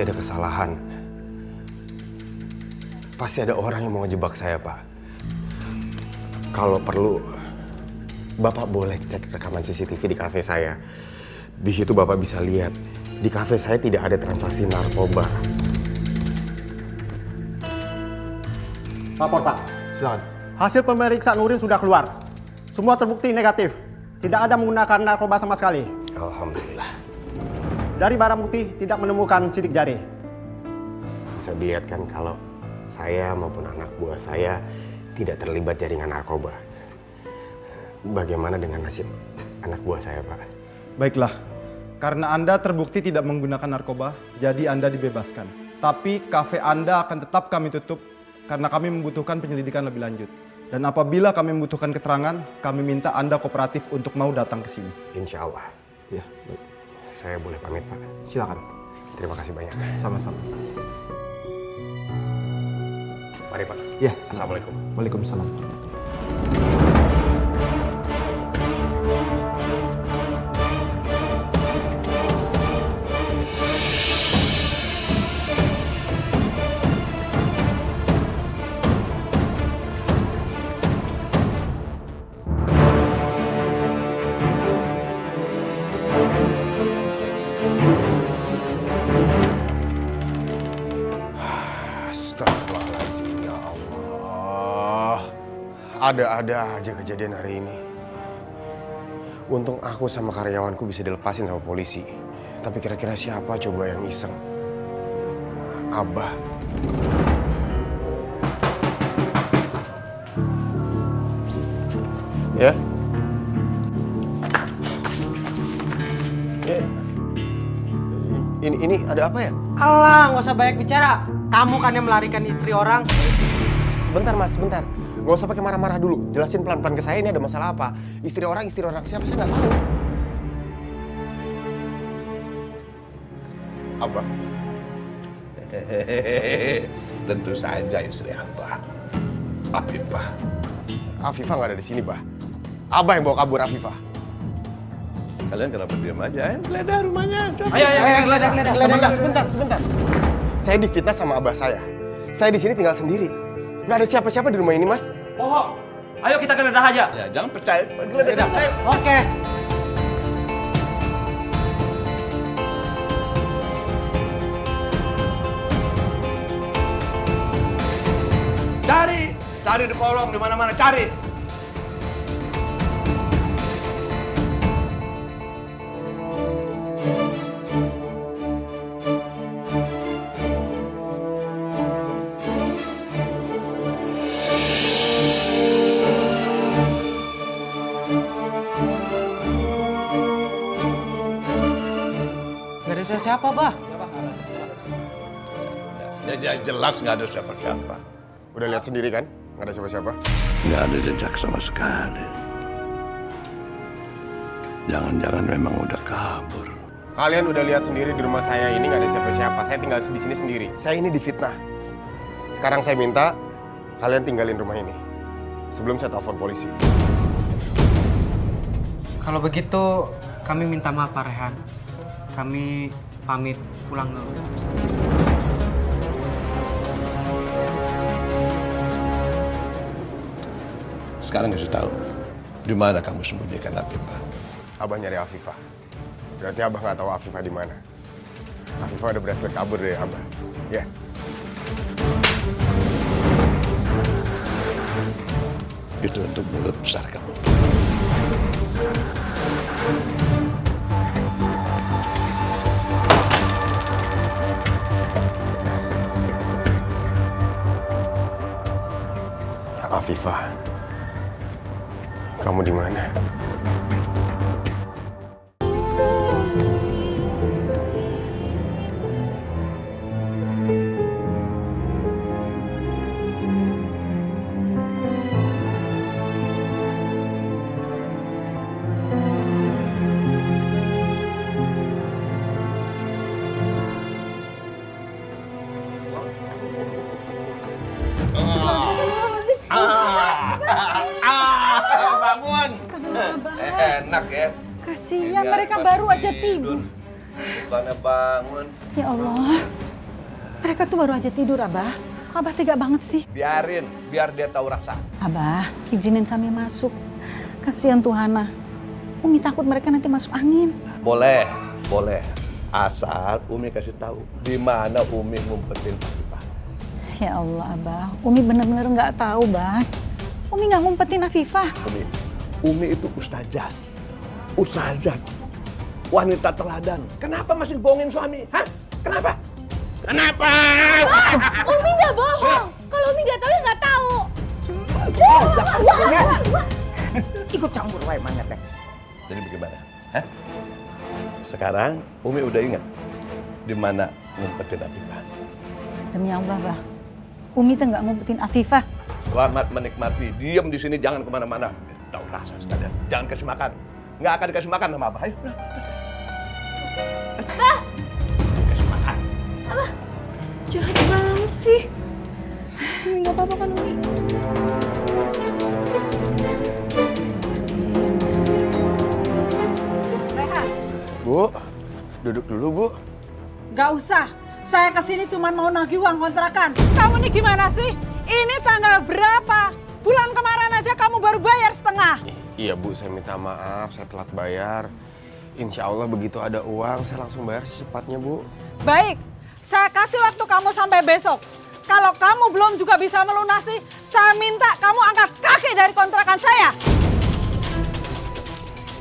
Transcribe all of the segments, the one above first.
pasti ada kesalahan. Pasti ada orang yang mau ngejebak saya, Pak. Kalau perlu, Bapak boleh cek rekaman CCTV di kafe saya. Di situ Bapak bisa lihat, di kafe saya tidak ada transaksi narkoba. Lapor, Pak. Silakan. Hasil pemeriksaan urin sudah keluar. Semua terbukti negatif. Tidak ada menggunakan narkoba sama sekali. Alhamdulillah. Dari barang bukti tidak menemukan sidik jari. Bisa dilihat kan kalau saya maupun anak buah saya tidak terlibat jaringan narkoba. Bagaimana dengan nasib anak buah saya, Pak? Baiklah. Karena Anda terbukti tidak menggunakan narkoba, jadi Anda dibebaskan. Tapi kafe Anda akan tetap kami tutup karena kami membutuhkan penyelidikan lebih lanjut. Dan apabila kami membutuhkan keterangan, kami minta Anda kooperatif untuk mau datang ke sini. Insya Allah. Ya, baik. Saya boleh pamit, Pak? Silakan. Terima kasih banyak. Sama-sama. Mari, Pak. Ya. Assalamualaikum. Waalaikumsalam. Astagfirullahaladzim, ya Allah. Ada-ada aja kejadian hari ini. Untung aku sama karyawanku bisa dilepasin sama polisi. Tapi kira-kira siapa coba yang iseng? Abah. Ya? Ini ada apa ya? Alah, nggak usah banyak bicara. Kamu kan yang melarikan istri orang. Sebentar, Mas, sebentar. Nggak usah pakai marah-marah dulu. Jelasin pelan-pelan ke saya ini ada masalah apa. Istri orang siapa saya nggak tahu. Abah. Tentu saja istri Abah. Afifah. Afifah nggak ada di sini, Bah. Abah yang bawa kabur Afifah. Kalian kenapa diam aja? Geledah rumahnya. Coba. Ayo, geledah. Sebentar. Saya difitnah sama abah saya. Saya di sini tinggal sendiri. Nggak ada siapa-siapa di rumah ini, Mas. Bohong. Ayo kita geledah aja. Ya, jangan percaya. Geledah. Ayo. Oke. Cari di kolong di mana-mana, cari. Gak ada siapa, Bah. Ya, jelas nggak ada siapa-siapa. Udah lihat sendiri kan? Nggak ada siapa-siapa. Nggak ada jejak sama sekali. Jangan-jangan memang udah kabur. Kalian udah lihat sendiri di rumah saya ini nggak ada siapa-siapa. Saya tinggal di sini sendiri. Saya ini difitnah. Sekarang saya minta kalian tinggalin rumah ini sebelum saya telepon polisi. Kalau begitu, kami minta maaf, Pak Rehan. Kami pamit pulang dulu. Sekarang kasih tahu, di mana kamu sembunyikan Afifah? Abah nyari Afifah. Berarti Abah nggak tahu Afifah di mana. Afifah udah berhasil kabur dari Abah. Ya. Itu untuk mulut besar kamu. Afifah, kamu di mana? Bangun. Enak ya. Kasihan mereka baru aja tidur. Bukannya bangun. Ya Allah. Mereka tuh baru aja tidur, Abah. Kok Abah tega banget sih? Biarin, biar dia tahu rasa. Abah, izinin kami masuk. Kasihan tuh Hana. Umi takut mereka nanti masuk angin. Boleh, boleh. Asal Umi kasih tahu di mana Umi ngumpetin Afifah. Ya Allah, Abah. Umi bener-bener nggak tahu, Bah. Umi nggak ngumpetin Afifah. Umi itu ustazah. Ustazah. Wanita teladan. Kenapa masih bohongin suami? Hah? Kenapa? Kenapa? Umi nggak bohong. Kalau Umi nggak tahu ya nggak tahu. Ikut campur wae mana teh. Jadi bagaimana? Hah? Sekarang Umi udah ingat di mana ngumpetin Afifah. Demi Allah, Bah. Umi tuh nggak ngumpetin Afifah. Selamat menikmati. Diam di sini, jangan kemana-mana. Tahu rasa sekalian. Jangan kasih makan. Nggak akan dikasih makan sama Abah. Ayo. Bah! Kasih makan. Abah, jahat banget sih. Umi nggak apa-apa kan, Umi? Rehan, Bu, duduk dulu, Bu. gak usah. Saya kesini cuma mau nagih uang kontrakan. Kamu ini gimana sih? Ini tanggal berapa? Bulan kemarin aja kamu baru bayar setengah. Iya, Bu, saya minta maaf, saya telat bayar. Insya Allah begitu ada uang, saya langsung bayar secepatnya, Bu. Baik, saya kasih waktu kamu sampai besok. Kalau kamu belum juga bisa melunasi, saya minta kamu angkat kaki dari kontrakan saya.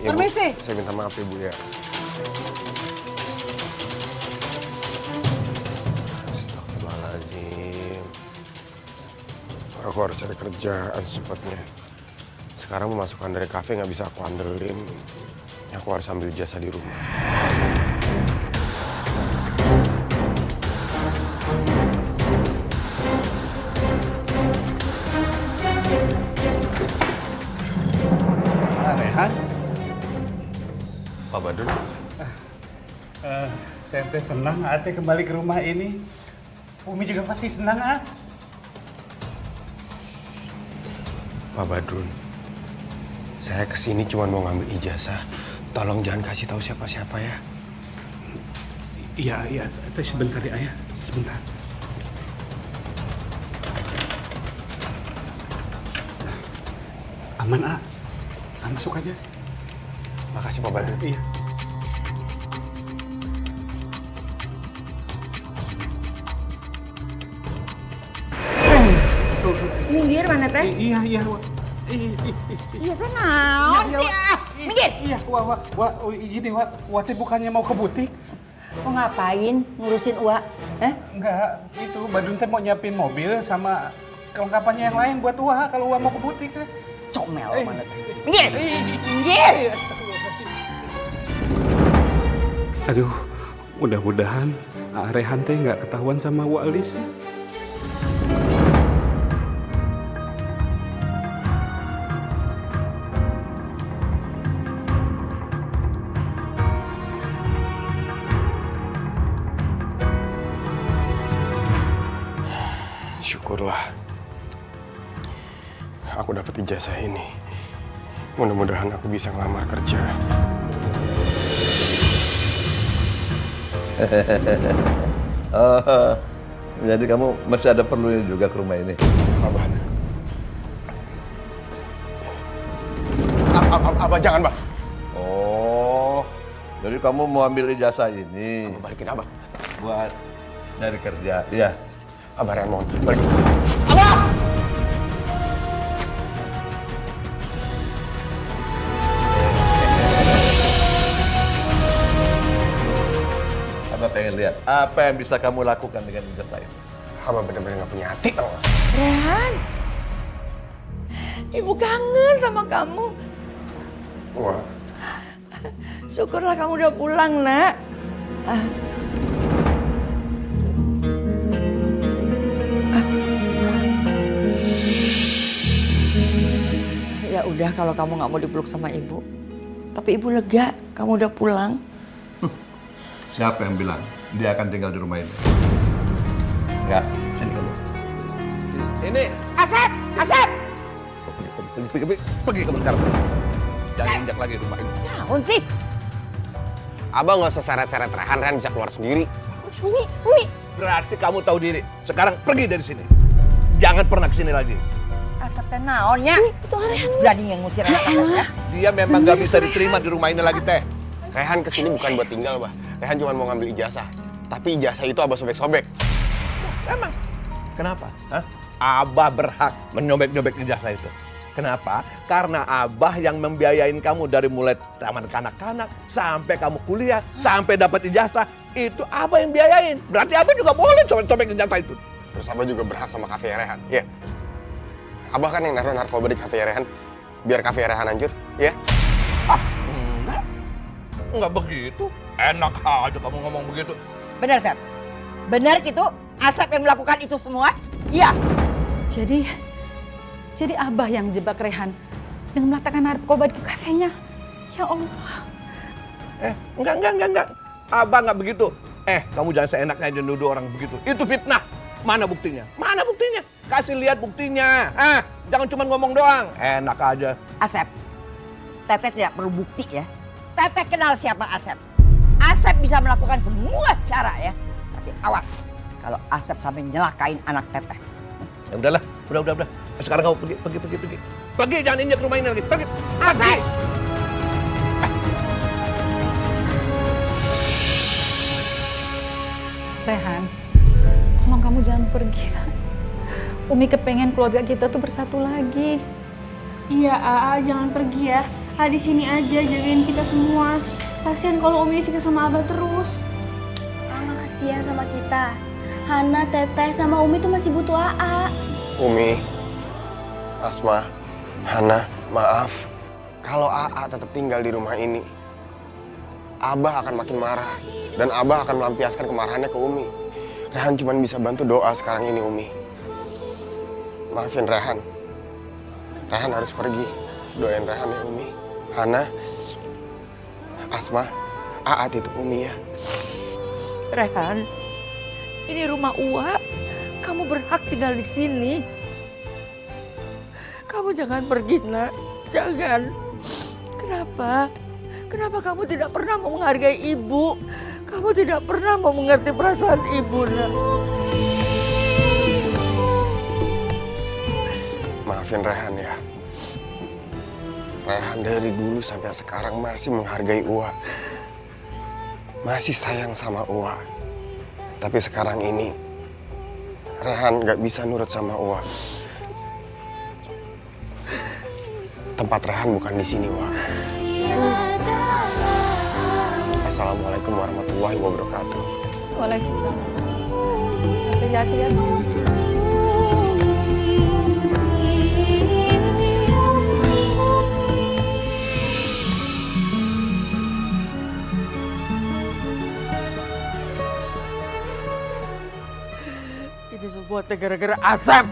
Ya, Bu, Permisi. saya minta maaf ya, Bu, ya. Astagfirullahaladzim. Aku harus cari kerjaan secepatnya. Sekarang pemasukan dari kafe nggak bisa aku andelin. Aku harus ambil jasa di rumah. Rehan, Pak Badrun, saya teh senang Ate kembali ke rumah ini. Umi juga pasti senang, ah. Pak Badrun, saya kesini cuma mau ngambil ijazah. Tolong jangan kasih tahu siapa-siapa ya. Iya, iya, Ate sebentar ya, ayah. Sebentar. Aman, ah. Masuk aja. Makasih Pak Badrun. Iya. Minggir mana teh? Iya, iya. Iya teh naon sih ah? Minggir. Iya, gini, Wah teh bukannya mau ke butik. Mau ngapain ngurusin Uwa? Enggak, itu Badun teh mau nyiapin mobil sama kelengkapannya yang lain buat Wah kalau Wah mau ke butik. Comel mana teh? Minggir. Minggir. Aduh, mudah-mudahan Rehan teh nggak ketahuan sama Walis. Syukurlah aku dapat ijazah ini. Mudah-mudahan aku bisa ngelamar kerja. Oh, jadi kamu masih ada perlunya juga ke rumah ini? Abah. Abah jangan, Bah. Oh, jadi kamu mau ambil ijazah ini? Abah balikin Abah. Buat dari kerja, iya. Abah Ren, mohon balikin. Abah! Abah pengen lihat apa yang bisa kamu lakukan dengan ijazah ini. Abah benar-benar nggak punya hati, tau nggak? Rehan, Ibu kangen sama kamu. Wah, Syukurlah kamu udah pulang, Nak. Ya udah kalau kamu nggak mau dipeluk sama Ibu. Tapi Ibu lega, kamu udah pulang. Siapa yang bilang dia akan tinggal di rumah ini? Enggak, sini kamu. Ini. Asep! Asep! Pergi kamu sekarang. Jangan injak lagi rumah ini. Naon sih? Abah nggak usah seret-seret Rehan bisa keluar sendiri. Umi, Umi, Berarti kamu tahu diri. Sekarang pergi dari sini. Jangan pernah kesini lagi. Asap teh naonnya. Itu Rehan. Berani yang ngusir anak-anak ya. Dia memang gak bisa diterima di rumah ini lagi, Teh. Rehan kesini bukan buat tinggal, Bah. Rehan cuma mau ngambil ijazah. Tapi ijazah itu Abah sobek-sobek. Emang? Kenapa? Hah? Abah berhak menyobek-nyobek ijazah itu. Kenapa? Karena Abah yang membiayain kamu dari mulai taman kanak-kanak sampai kamu kuliah, sampai dapat ijazah, itu Abah yang biayain. Berarti Abah juga boleh sobek-sobek ijazah itu. Terus Abah juga berhak sama kafe Rehan, ya? Abah kan yang naruh narkoba di kafe Rehan, biar kafe Rehan hancur, ya? Ah, enggak. Enggak begitu. Enak aja kamu ngomong begitu. Benar, Sep? Benar gitu? Asap yang melakukan itu semua? Iya. Jadi Abah yang jebak Rehan dengan meletakkan narkoba di kafenya. Ya Allah. Enggak. Abah enggak begitu. Kamu jangan seenaknya aja nuduh orang begitu. Itu fitnah. Mana buktinya? Mana buktinya? Kasih lihat buktinya. Jangan cuma ngomong doang. Enak aja. Asep, Teteh tidak perlu bukti ya. Teteh kenal siapa Asep. Asep bisa melakukan semua cara ya. Tapi awas kalau Asep sampai nyelakain anak Teteh. Ya udahlah, udah. Sekarang kamu pergi. Pergi, jangan injak rumah ini lagi. Pergi. Asep! Rehan, tolong kamu jangan pergi, Nak. Umi kepengen keluarga kita tuh bersatu lagi. Iya, Aa, jangan pergi ya. Aa di sini aja jagain kita semua. Kasian kalau Umi disiksa sama Abah terus. Aa kasihan sama kita. Hana, Teteh, sama Umi tuh masih butuh Aa. Umi, Asma, Hana, maaf. Kalau AA tetap tinggal di rumah ini, Abah akan makin marah. Dan Abah akan melampiaskan kemarahannya ke Umi. Rehan cuma bisa bantu doa sekarang ini, Umi. Maafin Rehan. Rehan harus pergi. Doain Rehan ya, Umi. Hana, Asma, AA titip Umi ya. Rehan, ini rumah Uwa. Kamu berhak tinggal di sini. Kamu jangan pergi, Nak. Jangan. Kenapa? Kenapa kamu tidak pernah mau menghargai ibu? Kamu tidak pernah mau mengerti perasaan ibu, Nak. Maafin Rehan ya. Rehan dari dulu sampai sekarang masih menghargai Uwa. Masih sayang sama Uwa. Tapi sekarang ini, Rehan gak bisa nurut sama Uwa. Tempat Rehan bukan di sini, Uwa. Assalamualaikum warahmatullahi wabarakatuh. Waalaikumsalam. Hati-hati ya. Ini semua gara-gara Asep.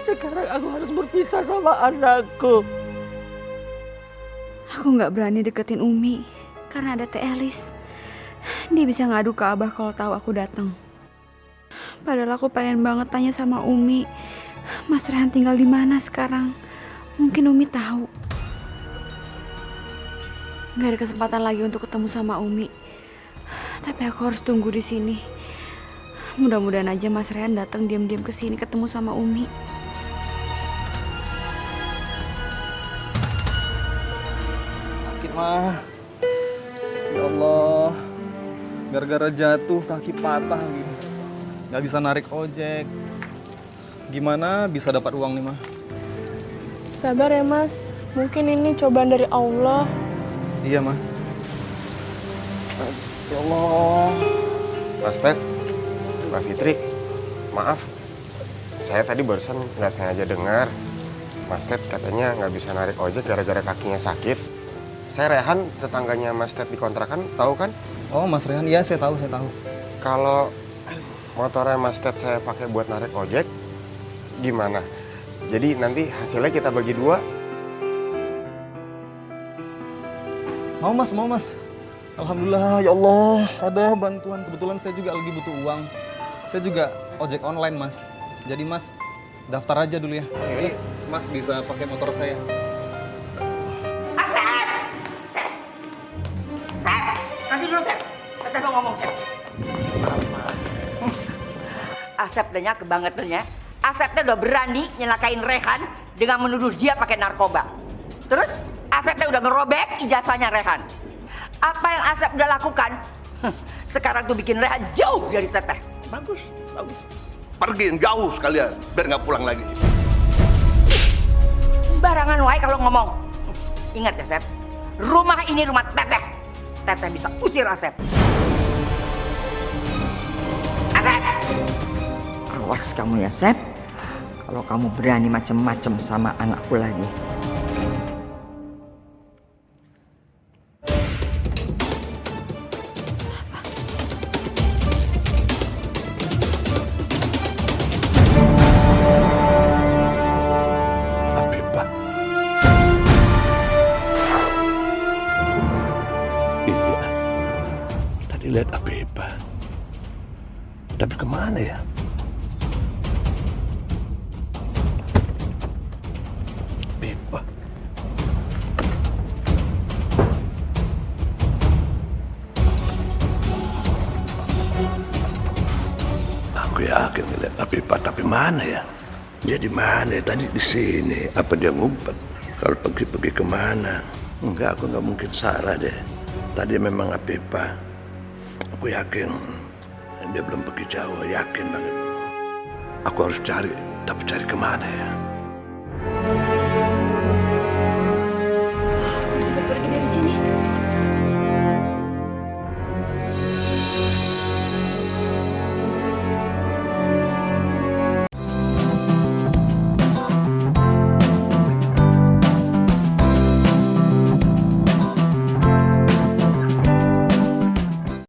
Sekarang aku harus berpisah sama anakku. Aku nggak berani deketin Umi karena ada Teh Elis. Dia bisa ngadu ke Abah kalau tahu aku datang. Padahal aku pengen banget tanya sama Umi, Mas Rehan tinggal di mana sekarang? Mungkin Umi tahu. Nggak ada kesempatan lagi untuk ketemu sama Umi. Tapi aku harus tunggu di sini. Mudah-mudahan aja Mas Rehan datang diam-diam ke sini ketemu sama Umi. Mah, ya Allah, gara-gara jatuh kaki patah gitu. Gak bisa narik ojek. Gimana bisa dapat uang nih, Mah? Sabar ya Mas, mungkin ini cobaan dari Allah. Iya, Mah. Ya Allah. Mas Ted, Mbak Fitri, maaf. Saya tadi barusan nggak sengaja dengar Mas Ted katanya nggak bisa narik ojek gara-gara kakinya sakit. Saya Rehan, tetangganya Mas Ted di kontrakan, tahu kan? Oh, Mas Rehan, iya saya tahu. Kalau motornya Mas Ted saya pakai buat narik ojek, gimana? Jadi nanti hasilnya kita bagi dua. Mau Mas. Alhamdulillah, ya Allah, ada bantuan. Kebetulan saya juga lagi butuh uang. Saya juga ojek online, Mas. Jadi Mas, daftar aja dulu ya. Jadi Mas bisa pakai motor saya. Nanti dulu, Sep. Teteh mau ngomong, Sep. Asep tanya kebangetannya. Asep udah berani nyelakain Rehan dengan menuduh dia pakai narkoba. Terus Asep udah ngerobek ijazahnya Rehan. Apa yang Asep udah lakukan? Sekarang tuh bikin Rehan jauh dari Teteh. Bagus, bagus. Pergi yang jauh sekalian, biar nggak pulang lagi. Barangan wae kalau ngomong. Ingat ya, Sep. Rumah ini rumah Teteh. Teteh bisa usir Asep. Asep! Awas kamu ya, Sep. Kalau kamu berani macem-macem sama anakku lagi. Afifah. Iya. Tadi lihat Afifah. Tapi kemana ya? Afifah. Aku yakin ngeliat Afifah, tapi mana ya? Dia di mana? Tadi di sini. Apa dia ngumpet? Kalau pergi kemana? Enggak, aku nggak mungkin salah deh. Tadi memang Afifah. Aku yakin dia belum pergi jauh, yakin banget. Aku harus cari, tapi cari kemana ya?